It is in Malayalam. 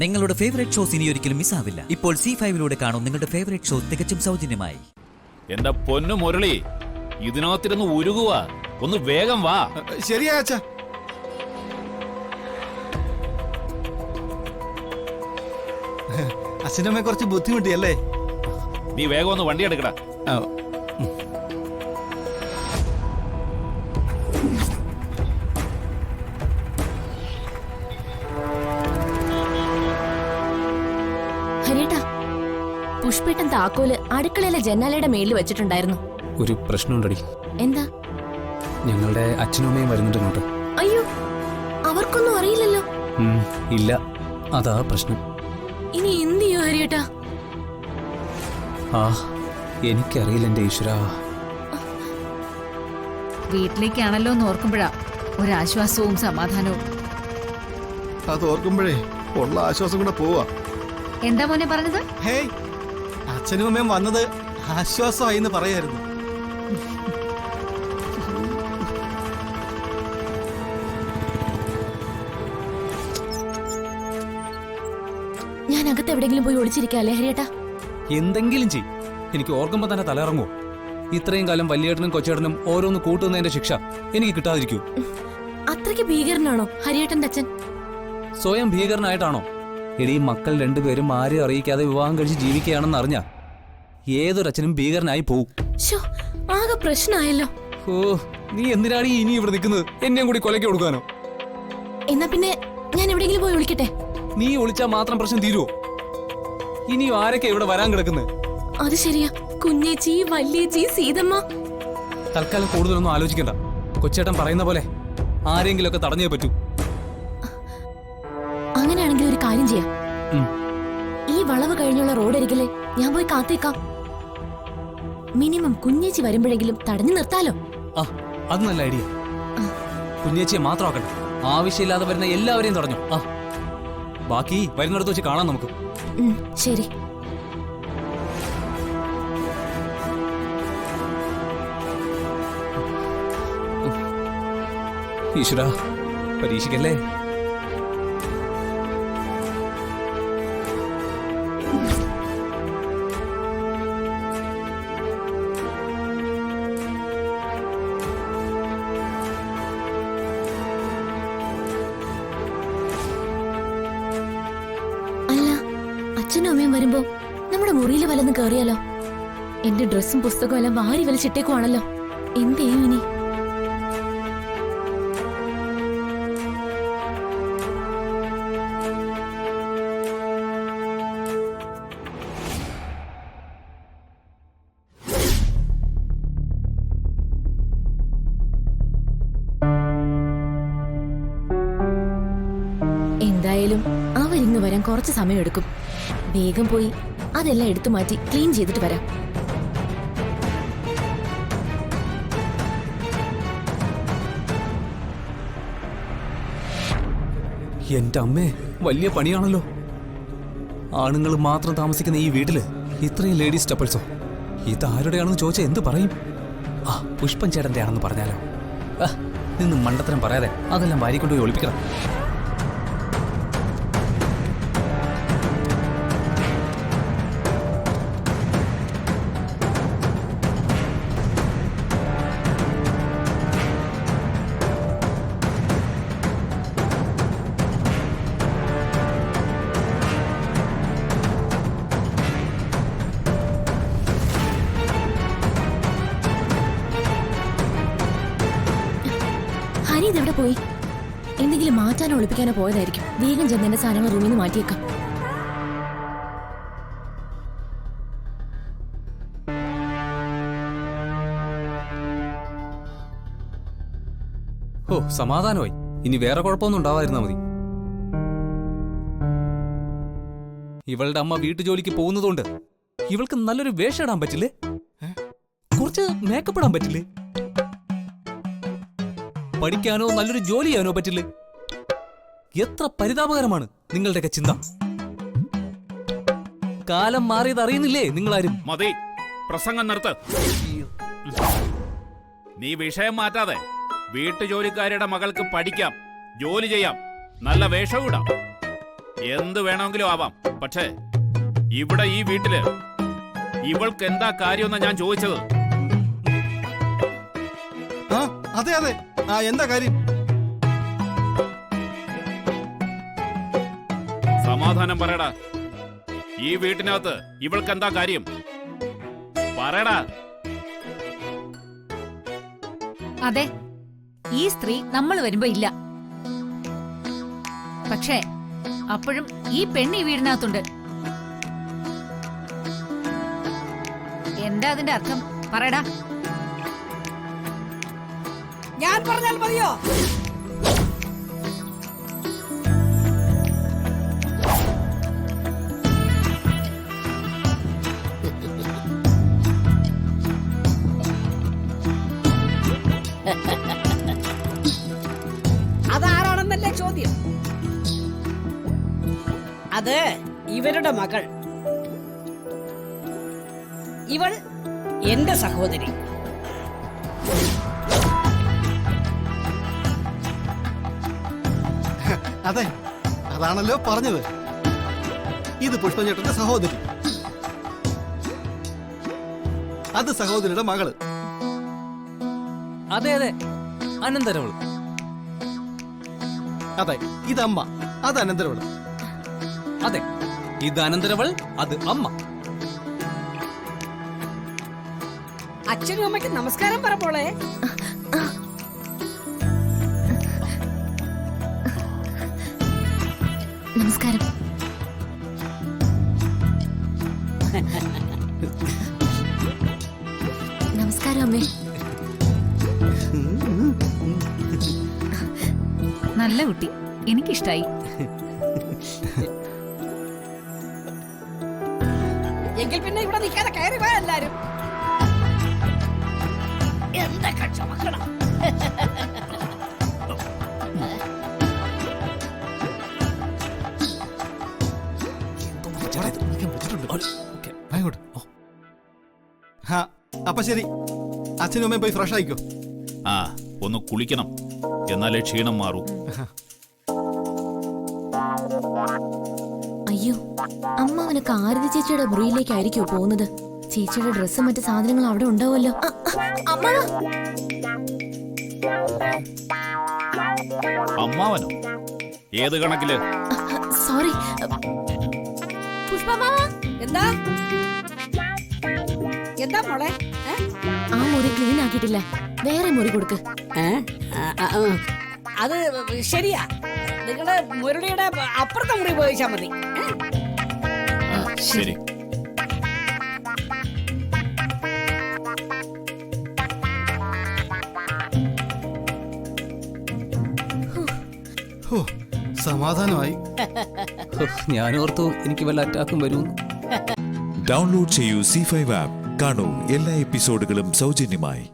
നിങ്ങളുടെ ഫേവറേറ്റ് ഷോസ് ഇനി ഒരിക്കലും മിസ്സാവില്ല. ഇപ്പോൾ C5 കാണും നിങ്ങളുടെ ഫേവറേറ്റ് ഷോ തികച്ചും സൗജന്യമായി. എന്റെ പൊന്നു മുരളി, ഇതിനകത്തിരുന്ന് ഉരുകുക. ഒന്ന് വേഗം വാ. ശരിയാ അച്ഛാ. അച്ഛനമ്മ കുറച്ച് ബുദ്ധിമുട്ടിയല്ലേ? നീ വേഗം ഒന്ന് വണ്ടി എടുക്കടാ. പുഷ്പേട്ടൻ താക്കോല് അടുക്കളയിലെ ജനാലയുടെ മേളിൽ വെച്ചിട്ടുണ്ടായിരുന്നു. ഒരു പ്രശ്നമുണ്ടടി. എന്താ? ഞങ്ങളുടെ അച്ഛനും അമ്മയും വരുന്നുണ്ട് ഇങ്ങോട്ട്. അയ്യോ, അവർക്കൊന്നും അറിയില്ലല്ലോ. ഇല്ല, അതാ പ്രശ്നം. ഇനി എന്ത് ചെയ്യോ ഹരിയേട്ടാ? എനിക്കറിയില്ല എന്റെ ഈശ്വരാ. വീട്ടിലേക്കാണല്ലോ എന്ന് ഓർക്കുമ്പോഴാ ഒരാശ്വാസവും സമാധാനവും. അത് ഓർക്കുമ്പോഴേ ഉള്ള ആശ്വാസം കൂടെ പോവാ. എന്താ മോനെ പറഞ്ഞത്? ഹേയ്, അച്ഛനും അമ്മയും വന്നത് ആശ്വാസമായി എന്ന് പറയായിരുന്നു. ഞാൻ അകത്ത് എവിടെങ്കിലും പോയി ഒളിച്ചിരിക്കാല്ലേ ഹരിയേട്ടാ? എന്തെങ്കിലും ചെയ്. എനിക്ക് ഓർക്കുമ്പോ തന്നെ തലയിറങ്ങോ? ഇത്രയും കാലം വലിയേട്ടനും കൊച്ചേട്ടനും ഓരോന്ന് കൂട്ടുന്നതിന്റെ ശിക്ഷ എനിക്ക് കിട്ടാതിരിക്കൂ. അത്രയ്ക്ക് ഭീകരനാണോ ഹരിയേട്ടന്റെ അച്ഛൻ? സ്വയം ഭീകരനായിട്ടാണോ? എടീ, മക്കൾ രണ്ടുപേരും ആരെയും അറിയിക്കാതെ വിവാഹം കഴിച്ച് ജീവിക്കുകയാണെന്ന് അറിഞ്ഞ ഏതൊരച്ഛനും ഭീകരനായി പോവും. ആകെ പ്രശ്നമായല്ലോ. നീ എന്തിനാണ് ഇനി ഇവിടെ നിൽക്കുന്നത്? എന്നെയും കൂടി കൊലയ്ക്ക് കൊടുക്കാനോ? എന്നാ പിന്നെ ഞാൻ എവിടെയെങ്കിലും പോയി വിളിക്കട്ടെ? നീ ഒളിച്ചാൽ മാത്രം പ്രശ്നം തീരുവോ? ഇനിയും ആരൊക്കെ ഇവിടെ വരാൻ കിടക്കുന്നത്? അത് ശരിയാ, കുഞ്ഞേച്ചി, വല്യേച്ചി, സീതമ്മ. തൽക്കാലം കൂടുതലൊന്നും ആലോചിക്കണ്ട. കൊച്ചേട്ടൻ പറയുന്ന പോലെ ആരെങ്കിലും ഒക്കെ തടഞ്ഞേ പറ്റൂ. അങ്ങനെയാണെങ്കിൽ ഒരു കാര്യം ചെയ്യാം. ഈ വളവ് കഴിഞ്ഞുള്ള റോഡരികില് ഞാൻ പോയി കാത്തേക്കാം. മിനിമം കുഞ്ഞേച്ചി വരുമ്പോഴെങ്കിലും തടഞ്ഞു നിർത്താലോ. അത് നല്ല ഐഡിയ. കുഞ്ഞേച്ചിയെ മാത്രമാക്കണ്ട, ആവശ്യമില്ലാതെ വരുന്ന എല്ലാവരെയും തടഞ്ഞു. ബാക്കി വരുന്നിടത്ത് വെച്ച് കാണാം നമുക്ക്. ശരി. ഈശ്വരാ, പരീക്ഷിക്കല്ലേ. അച്ഛനും അമ്മയും വരുമ്പോ നമ്മുടെ മുറിയിൽ വല്ലതും കേറിയാലോ? എന്റെ ഡ്രസ്സും പുസ്തകവും എല്ലാം വാരി വലിച്ചിട്ടേക്കുവാണല്ലോ. എന്തേ ഇനി? എന്തായാലും അവരിന്ന് വരാൻ കുറച്ച് സമയം എടുക്കും. വേഗം പോയി അതെല്ലാം എടുത്തു മാറ്റി ക്ലീൻ ചെയ്തിട്ട് വരാം. എന്റെ അമ്മേ, വലിയ പണിയാണല്ലോ. ആണുങ്ങൾ മാത്രം താമസിക്കുന്ന ഈ വീട്ടില് ഇത്രയും ലേഡീസ് സ്റ്റപ്പൾസോ? ഇതാരുടെയാണെന്ന് ചോദിച്ചാൽ എന്ത് പറയും? പുഷ്പൻ ചേട്ടന്റെ ആണെന്ന് പറഞ്ഞാലോ? നിന്ന് മണ്ടത്തരം പറയാതെ അതെല്ലാം വാരിക്കൊണ്ടുപോയി ഒളിപ്പിക്കണം. ഹരി ഇതെവിടെ പോയി? എന്തെങ്കിലും മാറ്റാനോ ഒളിപ്പിക്കാനോ പോയതായിരിക്കും. വേഗം ചെന്ന് എന്റെ സാധനങ്ങൾ റൂമിൽ നിന്ന് മാറ്റിയേക്കാം. സമാധാനമായി. ഇനി വേറെ കുഴപ്പമൊന്നും ഉണ്ടാവാതിരുന്നാ മതി. ഇവളുടെ അമ്മ വീട്ടുജോലിക്ക് പോകുന്നതുകൊണ്ട് ഇവൾക്ക് നല്ലൊരു വേഷം ഇടാൻ പറ്റില്ലേ? കുറച്ച് മേക്കപ്പ് ഇടാൻ പറ്റില്ലേ? പഠിക്കാനോ നല്ലൊരു ജോലി ചെയ്യാനോ പറ്റില്ലേ? എത്ര പരിതാപകരമാണ് നിങ്ങളുടെയൊക്കെ ചിന്ത. കാലം മാറിയത് അറിയുന്നില്ലേ നിങ്ങളാരും? മതി, പ്രസംഗം നിർത്ത്. നീ വിഷയം മാറ്റാതെ വീട്ടുജോലിക്കാരുടെ മകൾക്ക് പഠിക്കാം, ജോലി ചെയ്യാം, നല്ല വേഷവും ഇടാം. എന്ത് വേണമെങ്കിലും ആവാം. പക്ഷേ ഇവിടെ ഈ വീട്ടില് ഇവൾക്ക് എന്താ കാര്യമെന്നാ ഞാൻ ചോദിച്ചത്. ആ അതെ അതെ, ആ എന്താ കാര്യം? സമാധാനം പറയടാ. ഈ വീട്ടിനകത്ത് ഇവൾക്ക് എന്താ കാര്യം? പറയടാ. അതെ, ഈ സ്ത്രീ നമ്മൾ വരുമ്പോ ഇല്ല. പക്ഷേ അപ്പോഴും ഈ പെണ്ണ് ഈ വീടിനകത്തുണ്ട്. എന്താ അതിന്റെ അർത്ഥം? പറയടാ. ഞാൻ പറഞ്ഞാൽ മതിയോ? അതാരാണെന്നല്ലേ ചോദ്യം? അത് ഇവരുടെ മകൾ. ഇവൾ എന്റെ സഹോദരി. അതെ, അതാണല്ലോ പറഞ്ഞത്. ഇത് പുഷ്പൻ ചേട്ടന്റെ സഹോദരി, അത് സഹോദരിയുടെ മകള്. അതെ അതെ, അനന്തരവള്. അതെ, ഇതമ്മ, അത് അനന്തരവള്. അതെ, ഇത് അനന്തരവൾ, അത് അമ്മ. അച്ഛനും അമ്മയ്ക്ക് നമസ്കാരം പറ മോളെ. നമസ്കാരം. നമസ്കാരം അമ്മേ. നല്ല കുട്ടി, എനിക്കിഷ്ടായി. എങ്കിൽ പിന്നെ ഇവിടെ നിൽക്കാതെ കയറി പോയ എല്ലാരും. എന്തൊക്കെ ചുമക്കണം. ഹാ, അപ്പൊ ശരി, അച്ഛനും അമ്മയും പോയി ഫ്രഷ് ആയിക്കോ. ആ, ഒന്ന് കുളിക്കണം, എന്നാലേ ക്ഷീണം മാറൂ. അയ്യോ, അമ്മ അവനൊക്കെ ആരതി ചേച്ചിയുടെ മുറിയിലേക്കായിരിക്കോ പോകുന്നത്? ചേച്ചിയുടെ ഡ്രസ്സും മറ്റു സാധനങ്ങളും അവിടെ ഉണ്ടാവുമല്ലോ. അമ്മാവനോ? ഏത് കണക്കില്? സോറി പുഷ്പമാ. എന്താ എന്താ മോളെ? ആ മുറി ക്ലീൻ ആക്കിയിട്ടില്ല, വേറെ മുറി കൊടുക്ക്. അത് ശരിയാ, നിങ്ങളുടെ മുരളിയുടെ അപ്പുറത്തെ മുറി പോയിച്ചാ മതി. ശരി. സമാധാനമായി. ഞാനോർത്തു എനിക്ക് വല്ല അറ്റാക്കും വരും. ഡൗൺലോഡ് ചെയ്യൂ C5 ആപ്പ്. കാണൂ എല്ലാ എപ്പിസോഡുകളും സൗജന്യമായി.